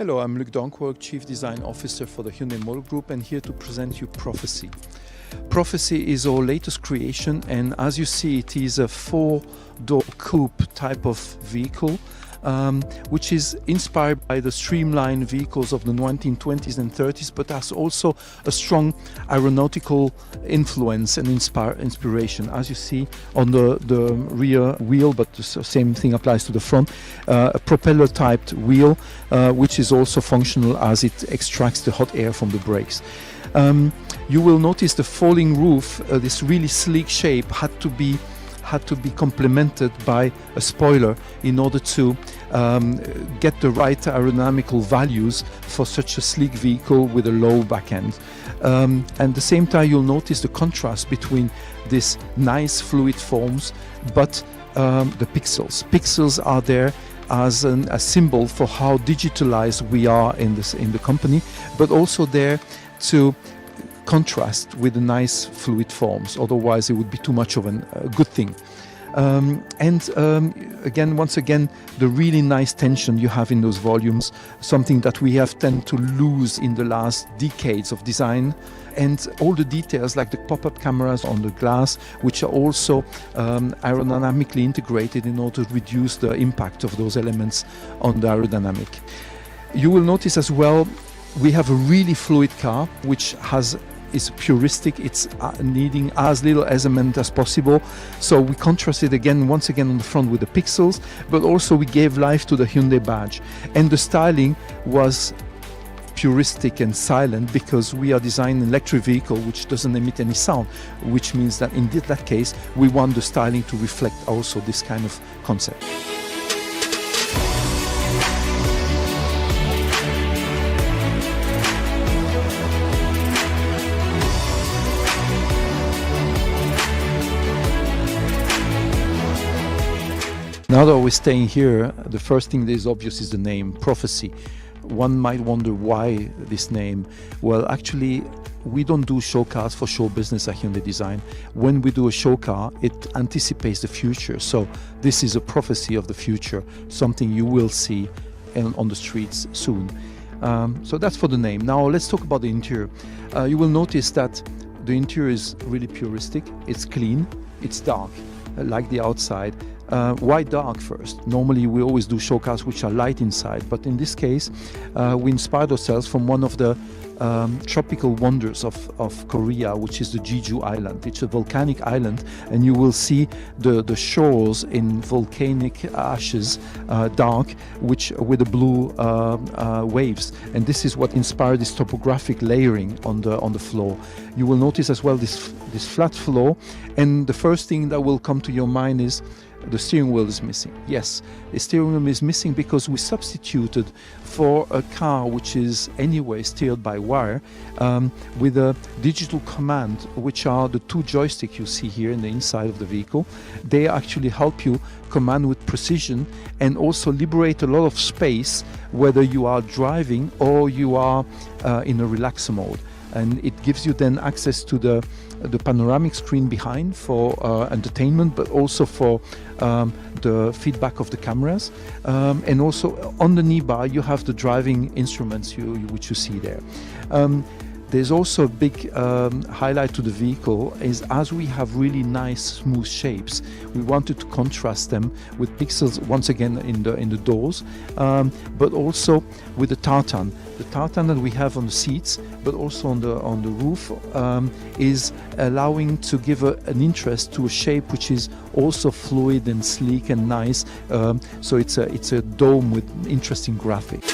Hello, I'm Luc Donkwerk, Chief Design Officer for the Hyundai Motor Group, and here to present you Prophecy. Prophecy is our latest creation, and as you see, it is a four-door coupe type of vehicle, which is inspired by the streamlined vehicles of the 1920s and 30s, but has also a strong aeronautical influence and inspiration. As you see on the rear wheel, but the same thing applies to the front, a propeller-typed wheel, which is also functional as it extracts the hot air from the brakes. You will notice the falling roof, this really sleek shape had to be complemented by a spoiler in order to get the right aerodynamical values for such a sleek vehicle with a low back end. At the same time, you'll notice the contrast between this nice fluid forms, but the pixels. Pixels are there as a symbol for how digitalized we are in the company, but also there to contrast with the nice fluid forms. Otherwise, it would be too much of a good thing. Once again, the really nice tension you have in those volumes, something that we have tended to lose in the last decades of design, and all the details like the pop-up cameras on the glass, which are also aerodynamically integrated in order to reduce the impact of those elements on the aerodynamic. You will notice as well, we have a really fluid car, which is puristic. It's needing as little element as possible. So we contrasted once again on the front with the pixels, but also we gave life to the Hyundai badge. And the styling was puristic and silent because we are designing an electric vehicle which doesn't emit any sound, which means that in that case, we want the styling to reflect also this kind of concept. Now that we're staying here, the first thing that is obvious is the name, Prophecy. One might wonder why this name. Well, actually, we don't do show cars for show business at Hyundai Design. When we do a show car, it anticipates the future. So this is a prophecy of the future, something you will see on the streets soon. So that's for the name. Now let's talk about the interior. You will notice that the interior is really puristic. It's clean, it's dark, like the outside. Why dark first? Normally we always do show cars which are light inside, but in this case we inspired ourselves from one of the tropical wonders of Korea, which is the Jeju Island. It's a volcanic island, and you will see the shores in volcanic ashes, dark, which with the blue waves. And this is what inspired this topographic layering on the floor. You will notice as well this flat floor, and the first thing that will come to your mind is the steering wheel is missing. Yes, the steering wheel is missing because we substituted for a car which is anyway steered by wire with a digital command, which are the two joysticks you see here in the inside of the vehicle. They actually help you command with precision and also liberate a lot of space, whether you are driving or you are in a relaxer mode. And it gives you then access to the panoramic screen behind for entertainment, but also for the feedback of the cameras. And also on the knee bar, you have the driving instruments which you see there. There's also a big highlight to the vehicle is as we have really nice smooth shapes, we wanted to contrast them with pixels once again in the doors, but also with the tartan. The tartan that we have on the seats, but also on the roof, is allowing to give an interest to a shape which is also fluid and sleek and nice. So it's a dome with interesting graphics.